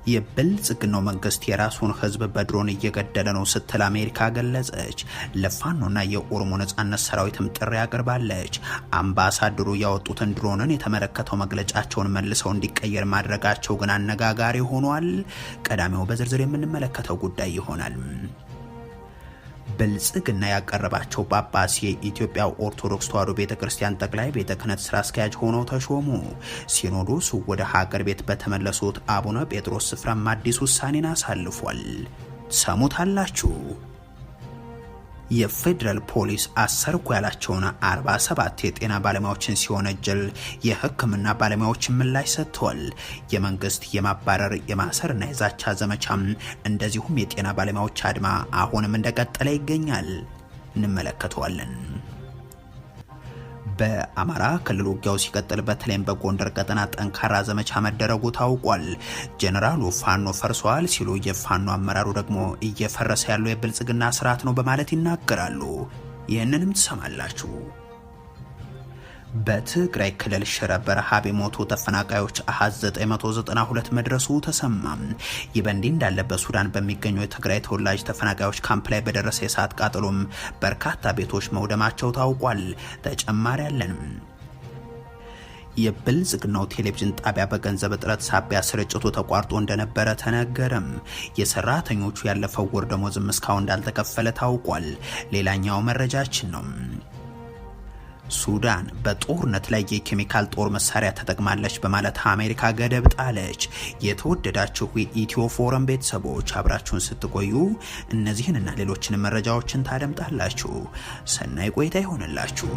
የብልጽግናው መንግስት የራሱን ህዝብ በድሮን እየገደለ ነው ስትል አሜሪካ ገለጸች። ለፋኖና የኦሮሞ ነጻነት ሰራዊትም ጥሪ አቅርባለች። አምባሳደሩ ያወጡትን ድሮንን የተመለከተው መግለጫቸውን መልሰው እንዲቀየር ማድረጋቸው ግን አነጋጋሪ ሆኗል። ቀዳሚው በዝርዝር የምንመለከተው ጉዳይ ይሆናል። ብልጽግና ያቀረባቸው ጳጳስ የኢትዮጵያ ኦርቶዶክስ ተዋሕዶ ቤተክርስቲያን ጠቅላይ ቤተ ክህነት ስራ አስኪያጅ ሆነው ተሾሙ። ሲኖዶሱ ወደ ሀገር ቤት በተመለሱት አቡነ ጴጥሮስ ስፍራም አዲስ ውሳኔን አሳልፏል። ሰሙታላችሁ። የፌደራል ፖሊስ አሰርኩ ያላቸውን 47 የጤና ባለሙያዎችን ሲወነጀል የሕክምና ባለሙያዎችን ምላሽ ሰጥተዋል። የመንግስት የማባረር የማሰርና የዛቻ ዘመቻም እንደዚሁም የጤና ባለሙያዎች አድማ አሁንም እንደቀጠለ ይገኛል። እንመለከተዋለን። በአማራ ክልል ውጊያው ሲቀጥል በተለይም በጎንደር ቀጠና ጠንካራ ዘመቻ መደረጉ ታውቋል። ጀነራሉ ፋኖ ፈርሷል ሲሉ የፋኖ አመራሩ ደግሞ እየፈረሰ ያለው የብልጽግና ስርዓት ነው በማለት ይናገራሉ። ይህንንም ትሰማላችሁ። በትግራይ ክልል ሽረ በረሃብ የሞቱ ተፈናቃዮች አሃዝ 992 መድረሱ ተሰማም። ይህ በእንዲህ እንዳለ በሱዳን በሚገኙ የትግራይ ተወላጅ ተፈናቃዮች ካምፕ ላይ በደረሰ የእሳት ቃጠሎም በርካታ ቤቶች መውደማቸው ታውቋል። ተጨማሪ ያለን። የብልጽግናው ቴሌቪዥን ጣቢያ በገንዘብ እጥረት ሳቢያ ስርጭቱ ተቋርጦ እንደነበረ ተነገረም። የሰራተኞቹ ያለፈው ወር ደሞዝም እስካሁን እንዳልተከፈለ ታውቋል። ሌላኛው መረጃችን ነው። ሱዳን በጦርነት ላይ የኬሚካል ጦር መሳሪያ ተጠቅማለች በማለት አሜሪካ ገደብ ጣለች። የተወደዳችሁ የኢትዮ ፎረም ቤተሰቦች አብራችሁን ስትቆዩ እነዚህንና ሌሎችንም መረጃዎችን ታደምጣላችሁ። ሰናይ ቆይታ ይሆንላችሁ።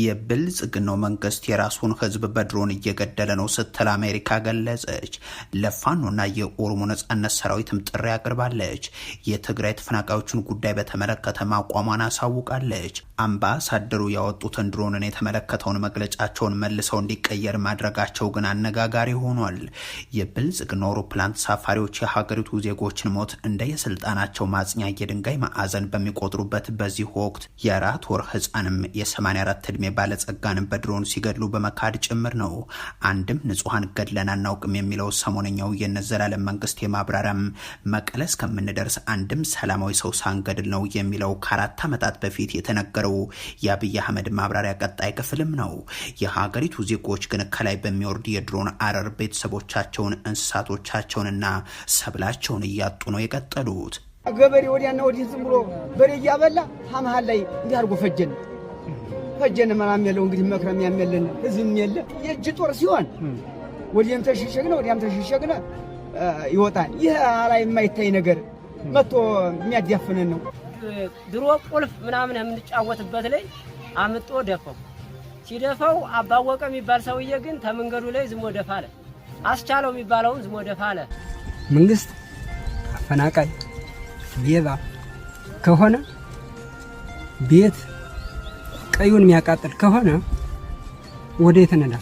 የብልጽግናው መንግስት የራሱን ህዝብ በድሮን እየገደለ ነው ስትል አሜሪካ ገለጸች። ለፋኖና የኦሮሞ ነጻነት ሰራዊትም ጥሪ አቅርባለች። የትግራይ ተፈናቃዮችን ጉዳይ በተመለከተ ማቋሟን አሳውቃለች። አምባሳደሩ ያወጡትን ድሮንን የተመለከተውን መግለጫቸውን መልሰው እንዲቀየር ማድረጋቸው ግን አነጋጋሪ ሆኗል። የብልጽግና አውሮፕላን ተሳፋሪዎች የሀገሪቱ ዜጎችን ሞት እንደ የስልጣናቸው ማጽኛ የድንጋይ ማዕዘን በሚቆጥሩበት በዚህ ወቅት የ4 ወር ህፃንም የ84 ዕድሜ ባለጸጋንም በድሮን ሲገድሉ በመካድ ጭምር ነው። አንድም ንጹሃን ገድለን አናውቅም የሚለው ሰሞነኛው የነዘላለም መንግስት የማብራሪያም መቀለ እስከምንደርስ አንድም ሰላማዊ ሰው ሳንገድል ነው የሚለው ከ4 ዓመታት በፊት የተነገረው የአብይ አህመድ ማብራሪያ ቀጣይ ክፍልም ነው። የሀገሪቱ ዜጎች ግን ከላይ በሚወርድ የድሮን አረር ቤተሰቦቻቸውን እንስሳቶቻቸውንና ሰብላቸውን እያጡ ነው የቀጠሉት። ገበሬ ወዲያና ወዲህ ዝም ብሎ በሬ እያበላ መሀል ላይ እንዲህ አድርጎ ፈጀን መራም ያለው እንግዲህ መክረም ያመለን ህዝብ የለ። የእጅ ጦር ሲሆን ወዲያም ተሸሸግነ ወዲያም ተሸሸግነ ይወጣል። ይህ ላይ የማይታይ ነገር መጥቶ የሚያዳፍነን ነው። ድሮ ቁልፍ ምናምን የምንጫወትበት ላይ አምጦ ደፈው ሲደፈው አባወቀ የሚባል ሰውዬ ግን ተመንገዱ ላይ ዝም ወደፋለ። አስቻለው የሚባለውን ዝም ወደፋለ። መንግስት አፈናቃይ ሌባ ከሆነ ቤት ቀዩን የሚያቃጥል ከሆነ ወደ የተነዳ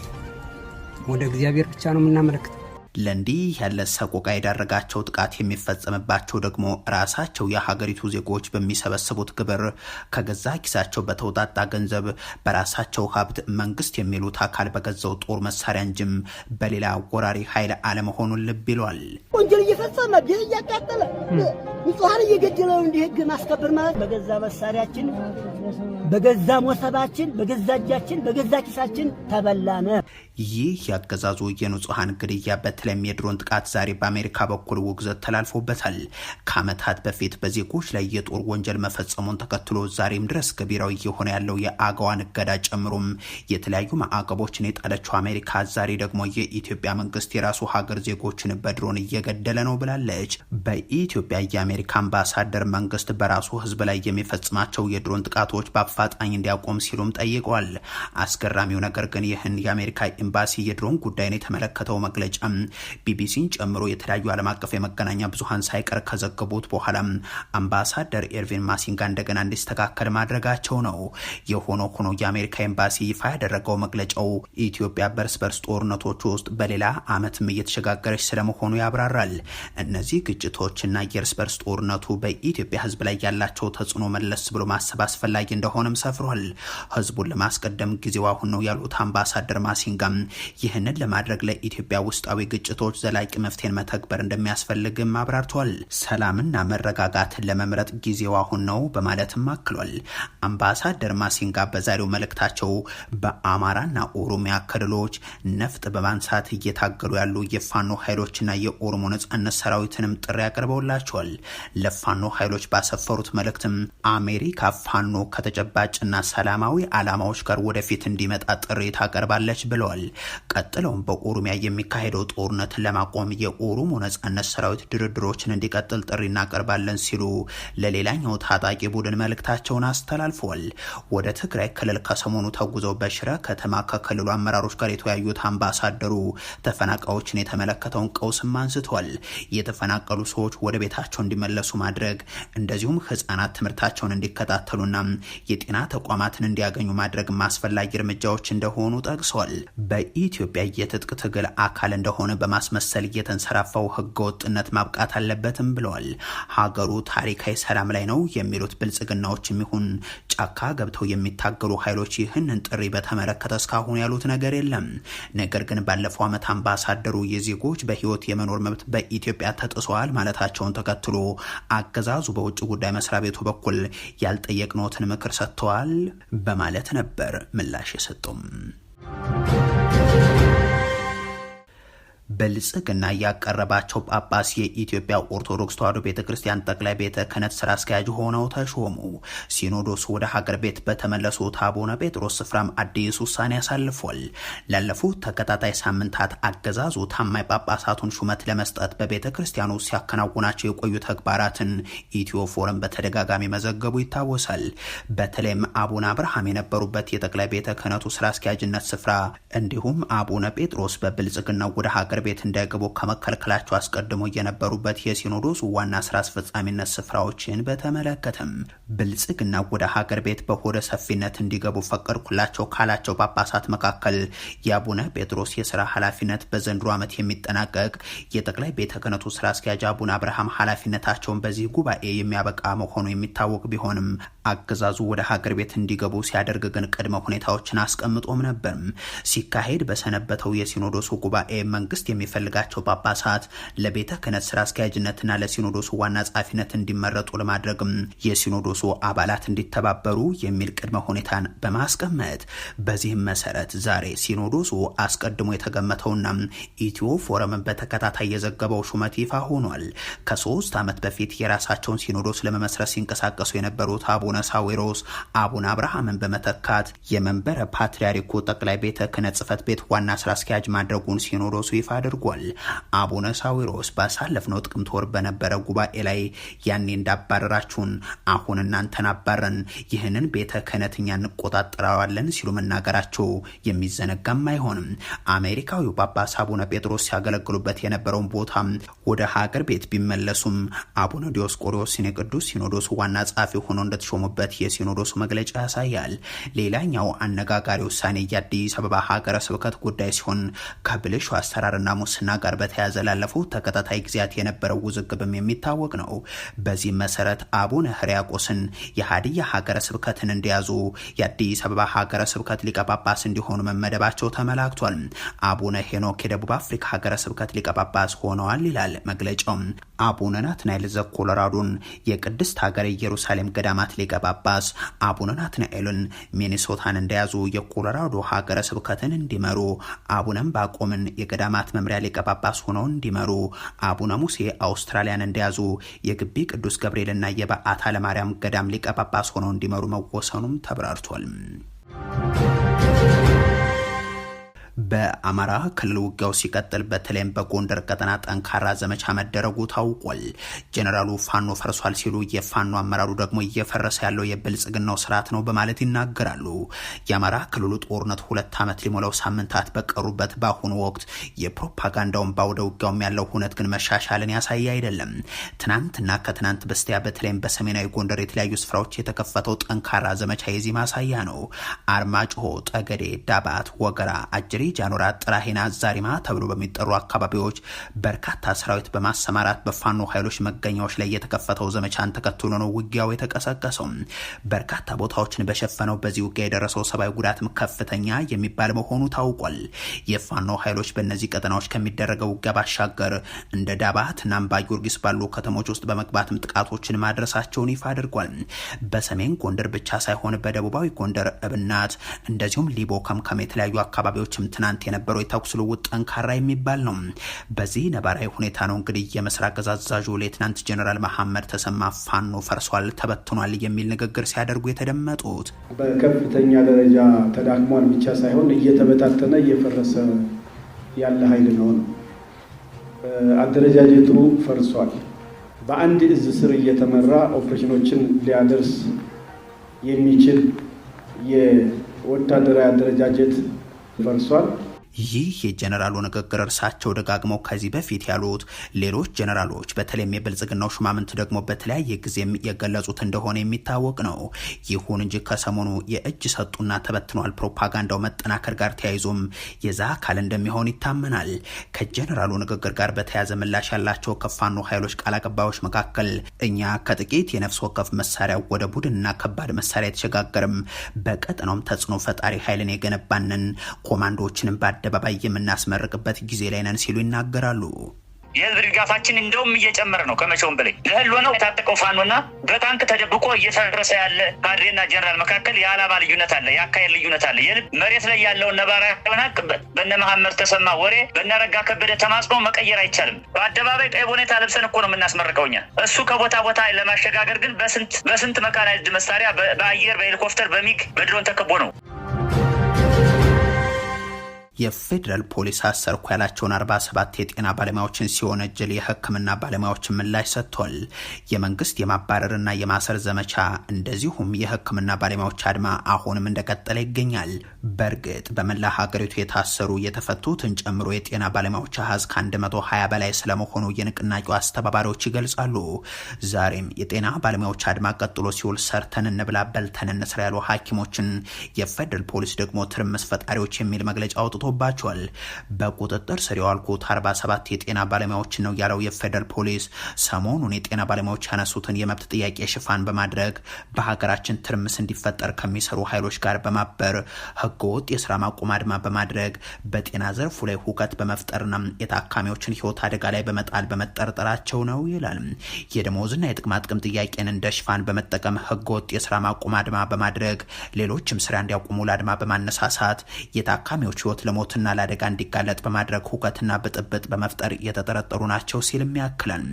ወደ እግዚአብሔር ብቻ ነው የምናመለክተው። ለእንዲህ ያለ ሰቆቃ የዳረጋቸው ጥቃት የሚፈጸምባቸው ደግሞ ራሳቸው የሀገሪቱ ዜጎች በሚሰበስቡት ግብር ከገዛ ኪሳቸው በተውጣጣ ገንዘብ በራሳቸው ሀብት መንግስት የሚሉት አካል በገዛው ጦር መሳሪያ እንጂም በሌላ ወራሪ ኃይል አለመሆኑን ልብ ይሏል። ወንጀል እየፈጸመ ቤት እያቃጠለ ንጹሃን እየገደለ እንዲህ ህግ ማስከበር ማለት በገዛ መሳሪያችን በገዛ ሞሰባችን በገዛ እጃችን በገዛ ኪሳችን ተበላነ። ይህ ያገዛዙ የንጹሃን ግድያ በተለይም የድሮን ጥቃት ዛሬ በአሜሪካ በኩል ውግዘት ተላልፎበታል። ከዓመታት በፊት በዜጎች ላይ የጦር ወንጀል መፈጸሙን ተከትሎ ዛሬም ድረስ ገቢራዊ የሆነ ያለው የአገዋን እገዳ ጨምሮም የተለያዩ ማዕቀቦችን የጣለችው አሜሪካ ዛሬ ደግሞ የኢትዮጵያ መንግስት የራሱ ሀገር ዜጎችን በድሮን እየገደለ ነው ብላለች። በኢትዮጵያ የአሜሪካ አምባሳደር መንግስት በራሱ ህዝብ ላይ የሚፈጽማቸው የድሮን ጥቃቶች በአፋጣኝ እንዲያቆም ሲሉም ጠይቀዋል። አስገራሚው ነገር ግን ይህን የአሜሪካ ኤምባሲ የድሮን ጉዳይን የተመለከተው መግለጫ ቢቢሲን ጨምሮ የተለያዩ ዓለም አቀፍ የመገናኛ ብዙሃን ሳይቀር ከዘገቡት በኋላ አምባሳደር ኤርቪን ማሲንጋ እንደገና እንዲስተካከል ማድረጋቸው ነው። የሆነ ሆኖ የአሜሪካ ኤምባሲ ይፋ ያደረገው መግለጫው ኢትዮጵያ በርስ በርስ ጦርነቶች ውስጥ በሌላ ዓመትም እየተሸጋገረች ስለመሆኑ ያብራራል። እነዚህ ግጭቶችና የእርስ በርስ ጦርነቱ በኢትዮጵያ ሕዝብ ላይ ያላቸው ተጽዕኖ መለስ ብሎ ማሰብ አስፈላጊ እንደሆነም ሰፍሯል። ሕዝቡን ለማስቀደም ጊዜው አሁን ነው ያሉት አምባሳደር ማሲንጋም ይህንን ለማድረግ ለኢትዮጵያ ውስጣዊ ግጭቶች ዘላቂ መፍትሄን መተግበር እንደሚያስፈልግም አብራርቷል። ሰላምና መረጋጋትን ለመምረጥ ጊዜው አሁን ነው በማለትም አክሏል። አምባሳደር ማሲንጋ በዛሬው መልእክታቸው በአማራና ኦሮሚያ ክልሎች ነፍጥ በማንሳት እየታገሉ ያሉ የፋኖ ኃይሎችና የኦሮሞ ነጻነት ሰራዊትንም ጥሪ አቅርበውላቸዋል። ለፋኖ ኃይሎች ባሰፈሩት መልእክትም አሜሪካ ፋኖ ከተጨባጭና ሰላማዊ ዓላማዎች ጋር ወደፊት እንዲመጣ ጥሪ ታቀርባለች ብለዋል። ቀጥለውም በኦሮሚያ የሚካሄደው ጦርነትን ለማቆም የኦሮሞ ነጻነት ሰራዊት ድርድሮችን እንዲቀጥል ጥሪ እናቀርባለን ሲሉ ለሌላኛው ታጣቂ ቡድን መልእክታቸውን አስተላልፈዋል። ወደ ትግራይ ክልል ከሰሞኑ ተጉዘው በሽረ ከተማ ከክልሉ አመራሮች ጋር የተወያዩት አምባሳደሩ ተፈናቃዮችን የተመለከተውን ቀውስም አንስተዋል። የተፈናቀሉ ሰዎች ወደ ቤታቸው እንዲመለሱ ማድረግ እንደዚሁም ህጻናት ትምህርታቸውን እንዲከታተሉና የጤና ተቋማትን እንዲያገኙ ማድረግ አስፈላጊ እርምጃዎች እንደሆኑ ጠቅሰዋል። በኢትዮጵያ የትጥቅ ትግል አካል እንደሆነ በማስመሰል እየተንሰራፋው ህገወጥነት ማብቃት አለበትም ብለዋል። ሀገሩ ታሪካዊ ሰላም ላይ ነው የሚሉት ብልጽግናዎች የሚሆን ጫካ ገብተው የሚታገሉ ኃይሎች ይህንን ጥሪ በተመለከተ እስካሁን ያሉት ነገር የለም። ነገር ግን ባለፈው ዓመት አምባሳደሩ የዜጎች በህይወት የመኖር መብት በኢትዮጵያ ተጥሷል ማለታቸውን ተከትሎ አገዛዙ በውጭ ጉዳይ መስሪያ ቤቱ በኩል ያልጠየቅነውትን ምክር ሰጥተዋል በማለት ነበር ምላሽ የሰጡም። ብልጽግና ያቀረባቸው ጳጳስ የኢትዮጵያ ኦርቶዶክስ ተዋሕዶ ቤተክርስቲያን ጠቅላይ ቤተ ክህነት ስራ አስኪያጅ ሆነው ተሾሙ። ሲኖዶስ ወደ ሀገር ቤት በተመለሱት አቡነ ጴጥሮስ ስፍራም አዲስ ውሳኔ አሳልፏል። ላለፉት ተከታታይ ሳምንታት አገዛዙ ታማኝ ጳጳሳቱን ሹመት ለመስጠት በቤተ ክርስቲያኑ ሲያከናውናቸው የቆዩ ተግባራትን ኢትዮ ፎረም በተደጋጋሚ መዘገቡ ይታወሳል። በተለይም አቡነ አብርሃም የነበሩበት የጠቅላይ ቤተ ክህነቱ ስራ አስኪያጅነት ስፍራ እንዲሁም አቡነ ጴጥሮስ በብልጽግና ወደ ሀገር ቤት እንዳይገቡ ከመከልከላቸው አስቀድሞ የነበሩበት የሲኖዶሱ ዋና ስራ አስፈጻሚነት ስፍራዎችን በተመለከተም ብልጽግና ወደ ሀገር ቤት በሆደ ሰፊነት እንዲገቡ ፈቀድኩላቸው ካላቸው ጳጳሳት መካከል የአቡነ ጴጥሮስ የስራ ኃላፊነት በዘንድሮ ዓመት የሚጠናቀቅ የጠቅላይ ቤተ ክህነቱ ስራ አስኪያጅ አቡነ አብርሃም ኃላፊነታቸውን በዚህ ጉባኤ የሚያበቃ መሆኑ የሚታወቅ ቢሆንም አገዛዙ ወደ ሀገር ቤት እንዲገቡ ሲያደርግ ግን ቅድመ ሁኔታዎችን አስቀምጦም ነበር። ሲካሄድ በሰነበተው የሲኖዶሱ ጉባኤ መንግስት የሚፈልጋቸው ጳጳሳት ለቤተ ክህነት ስራ አስኪያጅነትና ለሲኖዶሱ ዋና ጸሐፊነት እንዲመረጡ ለማድረግም የሲኖዶሱ አባላት እንዲተባበሩ የሚል ቅድመ ሁኔታን በማስቀመጥ በዚህም መሰረት ዛሬ ሲኖዶሱ አስቀድሞ የተገመተውና ኢትዮ ፎረምን በተከታታይ የዘገበው ሹመት ይፋ ሆኗል። ከ3 ዓመት በፊት የራሳቸውን ሲኖዶስ ለመመስረት ሲንቀሳቀሱ የነበሩት አቡነ ሳዊሮስ አቡነ አብርሃምን በመተካት የመንበረ ፓትርያርኩ ጠቅላይ ቤተ ክህነት ጽሕፈት ቤት ዋና ስራ አስኪያጅ ማድረጉን ሲኖዶሱ ይፋ አድርጓል። አቡነ ሳዊሮስ ባሳለፍነው ጥቅምት ወር በነበረ ጉባኤ ላይ ያኔ እንዳባረራችሁን አሁን እናንተን አባረን ይህንን ቤተ ክህነትኛ እንቆጣጠረዋለን ሲሉ መናገራቸው የሚዘነጋም አይሆንም። አሜሪካዊው ጳጳስ አቡነ ጴጥሮስ ሲያገለግሉበት የነበረውን ቦታ ወደ ሀገር ቤት ቢመለሱም አቡነ ዲዮስቆሮስን የቅዱስ ሲኖዶሱ ዋና ጸሐፊ ሆኖ እንደተሾሙበት የሲኖዶሱ መግለጫ ያሳያል። ሌላኛው አነጋጋሪ ውሳኔ የአዲስ አበባ ሀገረ ስብከት ጉዳይ ሲሆን ከብልሹ አሰራርና ሙስና ጋር በተያያዘ ላለፉት ተከታታይ ጊዜያት የነበረው ውዝግብም የሚታወቅ ነው። በዚህ መሰረት አቡነ ሕርያቆስን የሀዲያ ሀገረ ስብከትን እንዲያዙ የአዲስ አበባ ሀገረ ስብከት ሊቀ ጳጳስ እንዲሆኑ መመደባቸው ተመላክቷል። አቡነ ሄኖክ የደቡብ አፍሪካ ሀገረ ስብከት ሊቀ ጳጳስ ሆነዋል ይላል መግለጫው። አቡነ ናትናኤል ዘኮሎራዶን የቅድስት ሀገር ኢየሩሳሌም ገዳማት ሊቀ ጳጳስ፣ አቡነ ናትናኤልን ሚኒሶታን እንደያዙ የኮሎራዶ ሀገረ ስብከትን እንዲመሩ፣ አቡነ ዕንባቆምን የገዳማት መምሪያ ሊቀ ጳጳስ ሆነው እንዲመሩ፣ አቡነ ሙሴ አውስትራሊያን እንደያዙ የግቢ ቅዱስ ገብርኤልና የበዓታ ለማርያም ገዳም ሊቀ ጳጳስ ሆነው እንዲመሩ መወሰኑም ተብራርቷል። በአማራ ክልል ውጊያው ሲቀጥል በተለይም በጎንደር ቀጠና ጠንካራ ዘመቻ መደረጉ ታውቋል። ጀነራሉ ፋኖ ፈርሷል ሲሉ የፋኖ አመራሩ ደግሞ እየፈረሰ ያለው የብልጽግናው ስርዓት ነው በማለት ይናገራሉ። የአማራ ክልሉ ጦርነት 2 ዓመት ሊሞላው ሳምንታት በቀሩበት በአሁኑ ወቅት የፕሮፓጋንዳውን ባውደ ውጊያውም ያለው ሁነት ግን መሻሻልን ያሳየ አይደለም። ትናንትና ከትናንት በስቲያ በተለይም በሰሜናዊ ጎንደር የተለያዩ ስፍራዎች የተከፈተው ጠንካራ ዘመቻ የዚህ ማሳያ ነው። አርማጭሆ፣ ጠገዴ፣ ዳባት፣ ወገራ፣ አጅሪ፣ ጃኖራ፣ ጥራሂና፣ ዛሪማ ተብሎ በሚጠሩ አካባቢዎች በርካታ ሰራዊት በማሰማራት በፋኖ ኃይሎች መገኛዎች ላይ የተከፈተው ዘመቻን ተከትሎ ነው ውጊያው የተቀሰቀሰው። በርካታ ቦታዎችን በሸፈነው በዚህ ውጊያ የደረሰው ሰብአዊ ጉዳትም ከፍተኛ የሚባል መሆኑ ታውቋል። የፋኖ ኃይሎች በእነዚህ ቀጠናዎች ከሚደረገው ውጊያ ባሻገር እንደ ዳባት እና አምባ ጊዮርጊስ ባሉ ከተሞች ውስጥ በመግባትም ጥቃቶችን ማድረሳቸውን ይፋ አድርጓል። በሰሜን ጎንደር ብቻ ሳይሆን በደቡባዊ ጎንደር እብናት እንደዚሁም ሊቦ ከምከም የተለያዩ አካባቢዎችም ትናንት የነበረው የተኩስ ልውውጥ ጠንካራ የሚባል ነው። በዚህ ነባራዊ ሁኔታ ነው እንግዲህ የምስራቅ እዝ አዛዡ ሌተናንት ጀነራል መሐመድ ተሰማ ፋኖ ፈርሷል፣ ተበትኗል የሚል ንግግር ሲያደርጉ የተደመጡት። በከፍተኛ ደረጃ ተዳክሟል ብቻ ሳይሆን እየተበታተነ እየፈረሰ ያለ ኃይል ነው። አደረጃጀቱ ፈርሷል። በአንድ እዝ ስር እየተመራ ኦፕሬሽኖችን ሊያደርስ የሚችል የወታደራዊ አደረጃጀት ፈርሷል። ይህ የጀነራሉ ንግግር እርሳቸው ደጋግመው ከዚህ በፊት ያሉት ሌሎች ጀነራሎች በተለይም የብልጽግናው ሹማምንት ደግሞ በተለያየ ጊዜም የገለጹት እንደሆነ የሚታወቅ ነው። ይሁን እንጂ ከሰሞኑ የእጅ ሰጡና ተበትኗል ፕሮፓጋንዳው መጠናከር ጋር ተያይዞም የዛ አካል እንደሚሆን ይታመናል። ከጀነራሉ ንግግር ጋር በተያያዘ ምላሽ ያላቸው ከፋኖ ኃይሎች ቃል አቀባዮች መካከል እኛ ከጥቂት የነፍስ ወከፍ መሳሪያ ወደ ቡድንና ከባድ መሳሪያ የተሸጋገርም በቀጠናውም ተጽዕኖ ፈጣሪ ኃይልን የገነባንን ኮማንዶዎችንም አደባባይ የምናስመርቅበት ጊዜ ላይ ነን ሲሉ ይናገራሉ። የህዝብ ድጋፋችን እንደውም እየጨመረ ነው። ከመቼውም በላይ ለህልው ነው የታጠቀው ፋኖና በታንክ ተደብቆ እየፈረሰ ያለ ካድሬና ጀነራል መካከል የዓላማ ልዩነት አለ፣ የአካሄድ ልዩነት አለ። የልብ መሬት ላይ ያለውን ነባራዊ ሀቅ በነ መሐመድ ተሰማ ወሬ በነረጋ ከበደ ተማጽኖ መቀየር አይቻልም። በአደባባይ ቀይ ቦኔታ ለብሰን እኮ ነው የምናስመርቀው እኛ። እሱ ከቦታ ቦታ ለማሸጋገር ግን በስንት መካናይዝድ መሳሪያ በአየር በሄሊኮፕተር በሚግ በድሮን ተከቦ ነው። የፌዴራል ፖሊስ አሰርኩ ያላቸውን 47 የጤና ባለሙያዎችን ሲወነጀል የሕክምና ባለሙያዎችን ምላሽ ሰጥቷል። የመንግስት የማባረርና የማሰር ዘመቻ እንደዚሁም የሕክምና ባለሙያዎች አድማ አሁንም እንደቀጠለ ይገኛል። በእርግጥ በመላ ሀገሪቱ የታሰሩ የተፈቱትን ጨምሮ የጤና ባለሙያዎች አሃዝ ከ120 በላይ ስለመሆኑ የንቅናቄው አስተባባሪዎች ይገልጻሉ። ዛሬም የጤና ባለሙያዎች አድማ ቀጥሎ ሲውል ሰርተን እንብላ በልተን እንስራ ያሉ ሐኪሞችን የፌዴራል ፖሊስ ደግሞ ትርምስ ፈጣሪዎች የሚል መግለጫ አውጥቶ ባቸዋል። በቁጥጥር ስር የዋልኩት 47 የጤና ባለሙያዎችን ነው ያለው የፌደራል ፖሊስ ሰሞኑን የጤና ባለሙያዎች ያነሱትን የመብት ጥያቄ ሽፋን በማድረግ በሀገራችን ትርምስ እንዲፈጠር ከሚሰሩ ኃይሎች ጋር በማበር ህገወጥ የስራ ማቆም አድማ በማድረግ በጤና ዘርፉ ላይ ሁከት በመፍጠርና የታካሚዎችን ህይወት አደጋ ላይ በመጣል በመጠርጠራቸው ነው ይላል። የደሞዝና የጥቅማ ጥቅም ጥያቄን እንደ ሽፋን በመጠቀም ህገወጥ የስራ ማቆም አድማ በማድረግ ሌሎችም ስራ እንዲያቆሙ ለአድማ በማነሳሳት የታካሚዎች ህይወት ለሞትና ለአደጋ እንዲጋለጥ በማድረግ ሁከትና ብጥብጥ በመፍጠር የተጠረጠሩ ናቸው ሲልም ያክላል።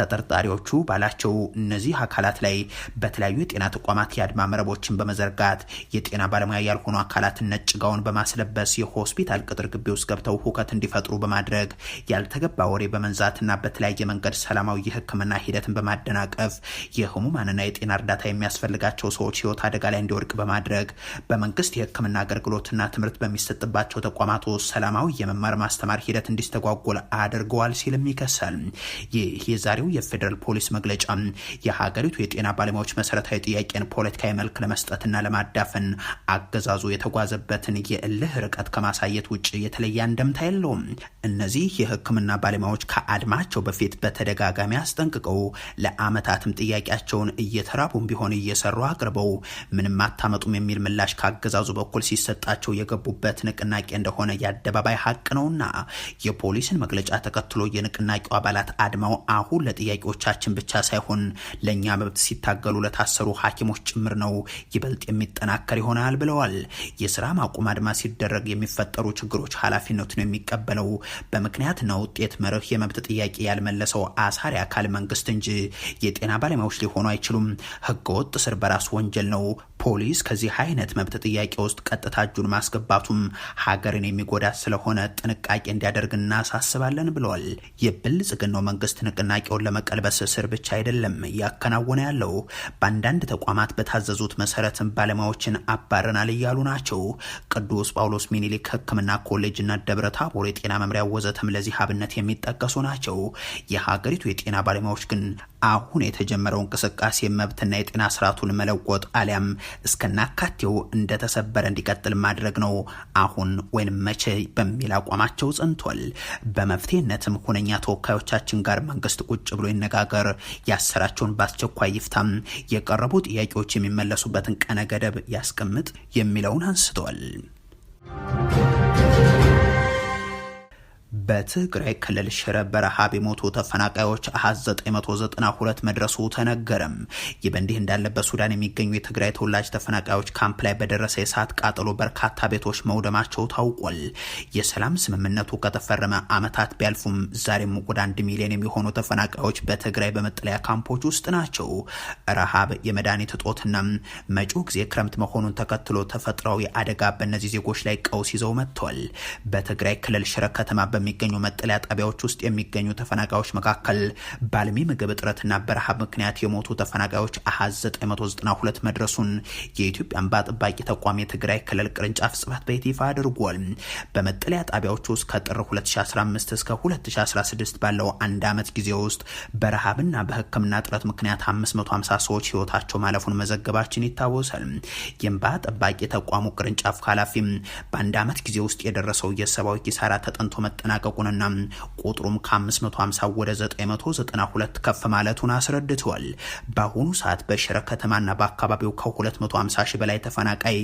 ተጠርጣሪዎቹ ባላቸው እነዚህ አካላት ላይ በተለያዩ የጤና ተቋማት የአድማ መረቦችን በመዘርጋት የጤና ባለሙያ ያልሆኑ አካላትን ነጭ ጋውን በማስለበስ የሆስፒታል ቅጥር ግቢ ውስጥ ገብተው ሁከት እንዲፈጥሩ በማድረግ ያልተገባ ወሬ በመንዛትና በተለያየ መንገድ ሰላማዊ የህክምና ሂደትን በማደናቀፍ የህሙማንና የጤና እርዳታ የሚያስፈልጋቸው ሰዎች ህይወት አደጋ ላይ እንዲወድቅ በማድረግ በመንግስት የህክምና አገልግሎትና ትምህርት በሚሰጥባቸው ተቋማት ሰላማዊ የመማር ማስተማር ሂደት እንዲስተጓጎል አድርገዋል ሲልም ይከሳል። ይህ የዛሬው የፌዴራል ፖሊስ መግለጫ የሀገሪቱ የጤና ባለሙያዎች መሰረታዊ ጥያቄን ፖለቲካዊ መልክ ለመስጠትና ለማዳፈን አገዛዙ የተጓዘበትን የእልህ ርቀት ከማሳየት ውጭ የተለየ አንደምታ የለውም። እነዚህ የህክምና ባለሙያዎች ከአድማቸው በፊት በተደጋጋሚ አስጠንቅቀው ለአመታትም ጥያቄያቸውን እየተራቡም ቢሆን እየሰሩ አቅርበው ምንም አታመጡም የሚል ምላሽ ከአገዛዙ በኩል ሲሰጣቸው የገቡበት ንቅናቄ እንደሆነ የአደባባይ ሀቅ ነውና የፖሊስን መግለጫ ተከትሎ የንቅናቄው አባላት አድማው አሁን ለጥያቄዎቻችን ብቻ ሳይሆን ለእኛ መብት ሲታገሉ ለታሰሩ ሐኪሞች ጭምር ነው ይበልጥ የሚጠናከር ይሆናል ብለዋል። የስራ ማቆም አድማ ሲደረግ የሚፈጠሩ ችግሮች ኃላፊነቱን የሚቀበለው በምክንያትና ውጤት መርህ የመብት ጥያቄ ያልመለሰው አሳሪ አካል መንግስት እንጂ የጤና ባለሙያዎች ሊሆኑ አይችሉም። ህገወጥ ስር በራሱ ወንጀል ነው። ፖሊስ ከዚህ አይነት መብት ጥያቄ ውስጥ ቀጥታ እጁን ማስገባቱም ሀገርን የሚጎዳ ስለሆነ ጥንቃቄ እንዲያደርግ እናሳስባለን ብለዋል። የብልጽግናው መንግስት ንቅናቄውን ለመቀልበስ እስር ብቻ አይደለም እያከናወነ ያለው፣ በአንዳንድ ተቋማት በታዘዙት መሰረትም ባለሙያዎችን አባረናል እያሉ ናቸው። ቅዱስ ጳውሎስ ሚኒሊክ ሕክምና ኮሌጅና ደብረ ታቦር የጤና መምሪያ ወዘተም ለዚህ አብነት የሚጠቀሱ ናቸው። የሀገሪቱ የጤና ባለሙያዎች ግን አሁን የተጀመረው እንቅስቃሴ መብትና የጤና ስርዓቱን መለወጥ አሊያም እስከናካቴው እንደተሰበረ እንዲቀጥል ማድረግ ነው አሁን ወይም መቼ በሚል አቋማቸው ጸንቷል። በመፍትሄነትም ሁነኛ ተወካዮቻችን ጋር መንግስት ቁጭ ብሎ ይነጋገር፣ ያሰራቸውን በአስቸኳይ ይፍታም፣ የቀረቡ ጥያቄዎች የሚመለሱበትን ቀነ ገደብ ያስቀምጥ የሚለውን አንስተዋል። በትግራይ ክልል ሽረ በረሃብ የሞቱ ተፈናቃዮች አሃዝ 992 መድረሱ ተነገረም። ይህ በእንዲህ እንዳለ በሱዳን የሚገኙ የትግራይ ተወላጅ ተፈናቃዮች ካምፕ ላይ በደረሰ የእሳት ቃጠሎ በርካታ ቤቶች መውደማቸው ታውቋል። የሰላም ስምምነቱ ከተፈረመ ዓመታት ቢያልፉም ዛሬም ወደ 1 ሚሊዮን የሚሆኑ ተፈናቃዮች በትግራይ በመጠለያ ካምፖች ውስጥ ናቸው። ረሃብ፣ የመድኃኒት እጦትና መጪው ጊዜ ክረምት መሆኑን ተከትሎ ተፈጥሯዊ አደጋ በእነዚህ ዜጎች ላይ ቀውስ ይዘው መጥቷል። በትግራይ ክልል ሽረ ከተማ በሚገኙ መጠለያ ጣቢያዎች ውስጥ የሚገኙ ተፈናቃዮች መካከል በአልሚ ምግብ እጥረትና በረሃብ ምክንያት የሞቱ ተፈናቃዮች አሃዝ 992 መድረሱን የኢትዮጵያ እንባ ጠባቂ ተቋም የትግራይ ክልል ቅርንጫፍ ጽሕፈት ቤት ይፋ አድርጓል። በመጠለያ ጣቢያዎች ውስጥ ከጥር 2015 እስከ 2016 ባለው አንድ ዓመት ጊዜ ውስጥ በረሃብና በሕክምና እጥረት ምክንያት 550 ሰዎች ህይወታቸው ማለፉን መዘገባችን ይታወሳል። የእንባ ጠባቂ ተቋሙ ቅርንጫፍ ኃላፊም በአንድ ዓመት ጊዜ ውስጥ የደረሰው የሰብአዊ ኪሳራ ተጠንቶ መጠናቀቁንና ቁጥሩም ከ550 ወደ 992 ከፍ ማለቱን አስረድተዋል። በአሁኑ ሰዓት በሽረ ከተማና በአካባቢው ከ250 ሺህ በላይ ተፈናቃይ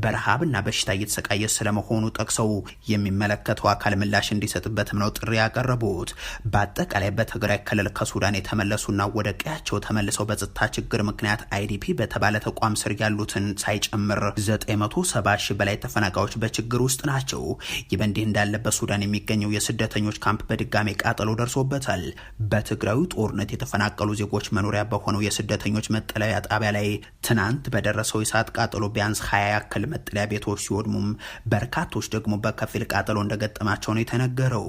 በረሃብና በሽታ እየተሰቃየ ስለመሆኑ ጠቅሰው የሚመለከተው አካል ምላሽ እንዲሰጥበትም ነው ጥሪ ያቀረቡት። በአጠቃላይ በትግራይ ክልል ከሱዳን የተመለሱና ወደ ቀያቸው ተመልሰው በጸጥታ ችግር ምክንያት አይዲፒ በተባለ ተቋም ስር ያሉትን ሳይጨምር 970 ሺህ በላይ ተፈናቃዮች በችግር ውስጥ ናቸው። ይህ በእንዲህ እንዳለ በሱዳን የሚገኘው የስደተኞች ካምፕ በድጋሜ ቃጠሎ ደርሶበታል። በትግራዩ ጦርነት የተፈናቀሉ ዜጎች መኖሪያ በሆነው የስደተኞች መጠለያ ጣቢያ ላይ ትናንት በደረሰው የእሳት ቃጠሎ ቢያንስ 20 ያክል መጠለያ ቤቶች ሲወድሙም በርካቶች ደግሞ በከፊል ቃጠሎ እንደገጠማቸው ነው የተነገረው።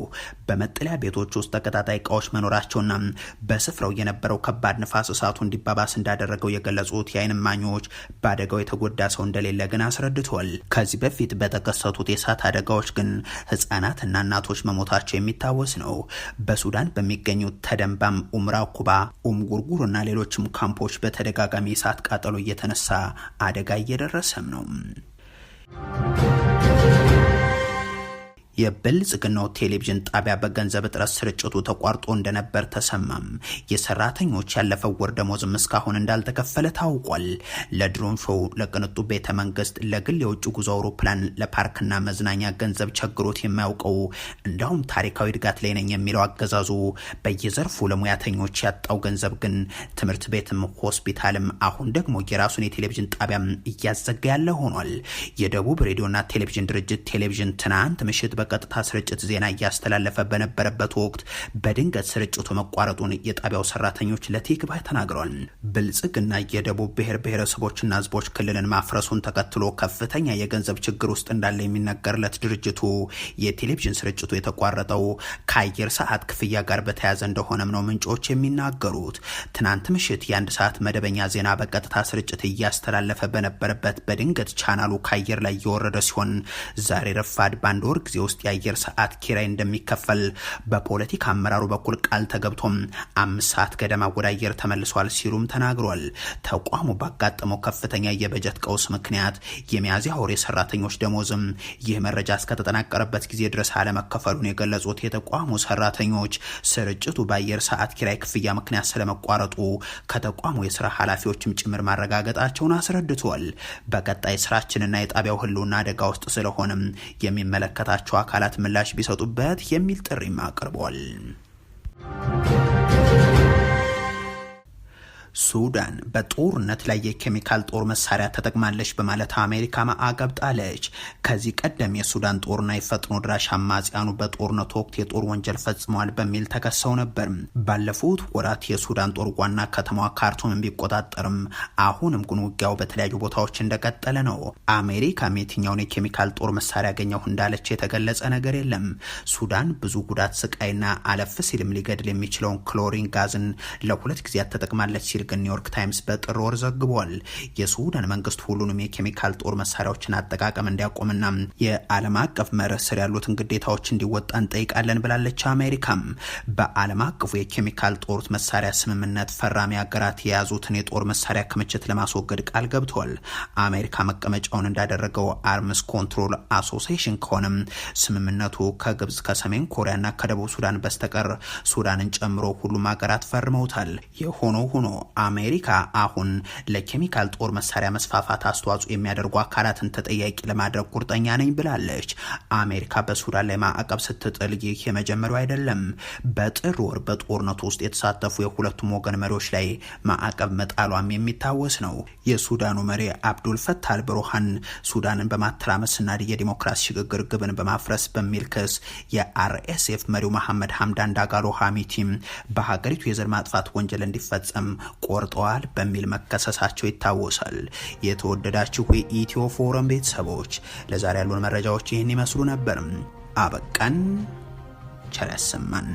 በመጠለያ ቤቶች ውስጥ ተቀጣጣይ እቃዎች መኖራቸውና በስፍራው የነበረው ከባድ ንፋስ እሳቱ እንዲባባስ እንዳደረገው የገለጹት የዓይን እማኞች በአደጋው የተጎዳ ሰው እንደሌለ ግን አስረድተዋል። ከዚህ በፊት በተከሰቱት የእሳት አደጋዎች ግን ህጻናትና እናቶች መሞታቸው የሚታወስ ነው። በሱዳን በሚገኙት ተደንባም፣ ኡምራ ኩባ፣ ጉርጉርና ሌሎችም ካምፖች በተደጋጋሚ እሳት ቃጠሎ እየተነሳ አደጋ እየደረሰም ነው። የብልጽግናው ቴሌቪዥን ጣቢያ በገንዘብ እጥረት ስርጭቱ ተቋርጦ እንደነበር ተሰማም። የሰራተኞች ያለፈው ወር ደሞዝም እስካሁን እንዳልተከፈለ ታውቋል። ለድሮን ሾው፣ ለቅንጡ ቤተ መንግስት፣ ለግል የውጭ ጉዞ አውሮፕላን፣ ለፓርክና መዝናኛ ገንዘብ ቸግሮት የማያውቀው እንዳውም ታሪካዊ ድጋት ላይ ነኝ የሚለው አገዛዙ በየዘርፉ ለሙያተኞች ያጣው ገንዘብ ግን ትምህርት ቤትም ሆስፒታልም አሁን ደግሞ የራሱን የቴሌቪዥን ጣቢያም እያዘጋ ያለ ሆኗል። የደቡብ ሬዲዮና ቴሌቪዥን ድርጅት ቴሌቪዥን ትናንት ምሽት በቀጥታ ስርጭት ዜና እያስተላለፈ በነበረበት ወቅት በድንገት ስርጭቱ መቋረጡን የጣቢያው ሰራተኞች ለቲክባህ ተናግረዋል። ብልጽግና የደቡብ ብሔር ብሔረሰቦችና ህዝቦች ክልልን ማፍረሱን ተከትሎ ከፍተኛ የገንዘብ ችግር ውስጥ እንዳለ የሚነገርለት ድርጅቱ የቴሌቪዥን ስርጭቱ የተቋረጠው ከአየር ሰዓት ክፍያ ጋር በተያያዘ እንደሆነም ነው ምንጮች የሚናገሩት። ትናንት ምሽት የአንድ ሰዓት መደበኛ ዜና በቀጥታ ስርጭት እያስተላለፈ በነበረበት በድንገት ቻናሉ ከአየር ላይ የወረደ ሲሆን ዛሬ ረፋድ በአንድ ወር ጊዜ ውስጥ የአየር ሰዓት ኪራይ እንደሚከፈል በፖለቲካ አመራሩ በኩል ቃል ተገብቶም 5 ሰዓት ገደማ ወደ አየር ተመልሷል ሲሉም ተናግሯል። ተቋሙ ባጋጠመው ከፍተኛ የበጀት ቀውስ ምክንያት የሚያዝያ ወር የሰራተኞች ደሞዝም ይህ መረጃ እስከተጠናቀረበት ጊዜ ድረስ አለመከፈሉን የገለጹት የተቋሙ ሰራተኞች ስርጭቱ በአየር ሰዓት ኪራይ ክፍያ ምክንያት ስለመቋረጡ ከተቋሙ የስራ ኃላፊዎችም ጭምር ማረጋገጣቸውን አስረድተዋል። በቀጣይ ስራችንና የጣቢያው ህልውና አደጋ ውስጥ ስለሆነም የሚመለከታቸው አካላት ምላሽ ቢሰጡበት የሚል ጥሪም አቅርቧል። ሱዳን በጦርነት ላይ የኬሚካል ጦር መሳሪያ ተጠቅማለች በማለት አሜሪካ ማዕቀብ ጣለች። ከዚህ ቀደም የሱዳን ጦርና የፈጥኖ ድራሽ አማጽያኑ በጦርነቱ ወቅት የጦር ወንጀል ፈጽመዋል በሚል ተከሰው ነበር። ባለፉት ወራት የሱዳን ጦር ዋና ከተማዋ ካርቱምን ቢቆጣጠርም አሁንም ግን ውጊያው በተለያዩ ቦታዎች እንደቀጠለ ነው። አሜሪካም የትኛውን የኬሚካል ጦር መሳሪያ ያገኘው እንዳለች የተገለጸ ነገር የለም። ሱዳን ብዙ ጉዳት፣ ስቃይና አለፍ ሲልም ሊገድል የሚችለውን ክሎሪን ጋዝን ለ2 ጊዜያት ተጠቅማለች ሲል ግን ኒውዮርክ ታይምስ በጥር ወር ዘግቧል። የሱዳን መንግስት ሁሉንም የኬሚካል ጦር መሳሪያዎችን አጠቃቀም እንዲያቆምና የዓለም አቀፍ መርህ ስር ያሉትን ግዴታዎች እንዲወጣ እንጠይቃለን ብላለች። አሜሪካም በዓለም አቀፉ የኬሚካል ጦር መሳሪያ ስምምነት ፈራሚ ሀገራት የያዙትን የጦር መሳሪያ ክምችት ለማስወገድ ቃል ገብቷል። አሜሪካ መቀመጫውን እንዳደረገው አርምስ ኮንትሮል አሶሲዬሽን ከሆነም ስምምነቱ ከግብጽ ከሰሜን ኮሪያና ከደቡብ ሱዳን በስተቀር ሱዳንን ጨምሮ ሁሉም ሀገራት ፈርመውታል። የሆኖ ሆኖ አሜሪካ አሁን ለኬሚካል ጦር መሳሪያ መስፋፋት አስተዋጽኦ የሚያደርጉ አካላትን ተጠያቂ ለማድረግ ቁርጠኛ ነኝ ብላለች። አሜሪካ በሱዳን ላይ ማዕቀብ ስትጥል ይህ የመጀመሪያው አይደለም። በጥር ወር በጦርነቱ ውስጥ የተሳተፉ የሁለቱም ወገን መሪዎች ላይ ማዕቀብ መጣሏም የሚታወስ ነው። የሱዳኑ መሪ አብዱል ፈታህ አልቡርሃን ሱዳንን በማተራመስና የዲሞክራሲ ሽግግር ግብን በማፍረስ በሚል ክስ የአርኤስኤፍ መሪው መሐመድ ሐምዳን ዳጋሎ ሐሚቲም በሀገሪቱ የዘር ማጥፋት ወንጀል እንዲፈጸም ቆርጠዋል በሚል መከሰሳቸው ይታወሳል። የተወደዳችሁ የኢትዮ ፎረም ቤተሰቦች ለዛሬ ያሉን መረጃዎች ይህን ይመስሉ ነበር። አበቃን። ቸር ያሰማን።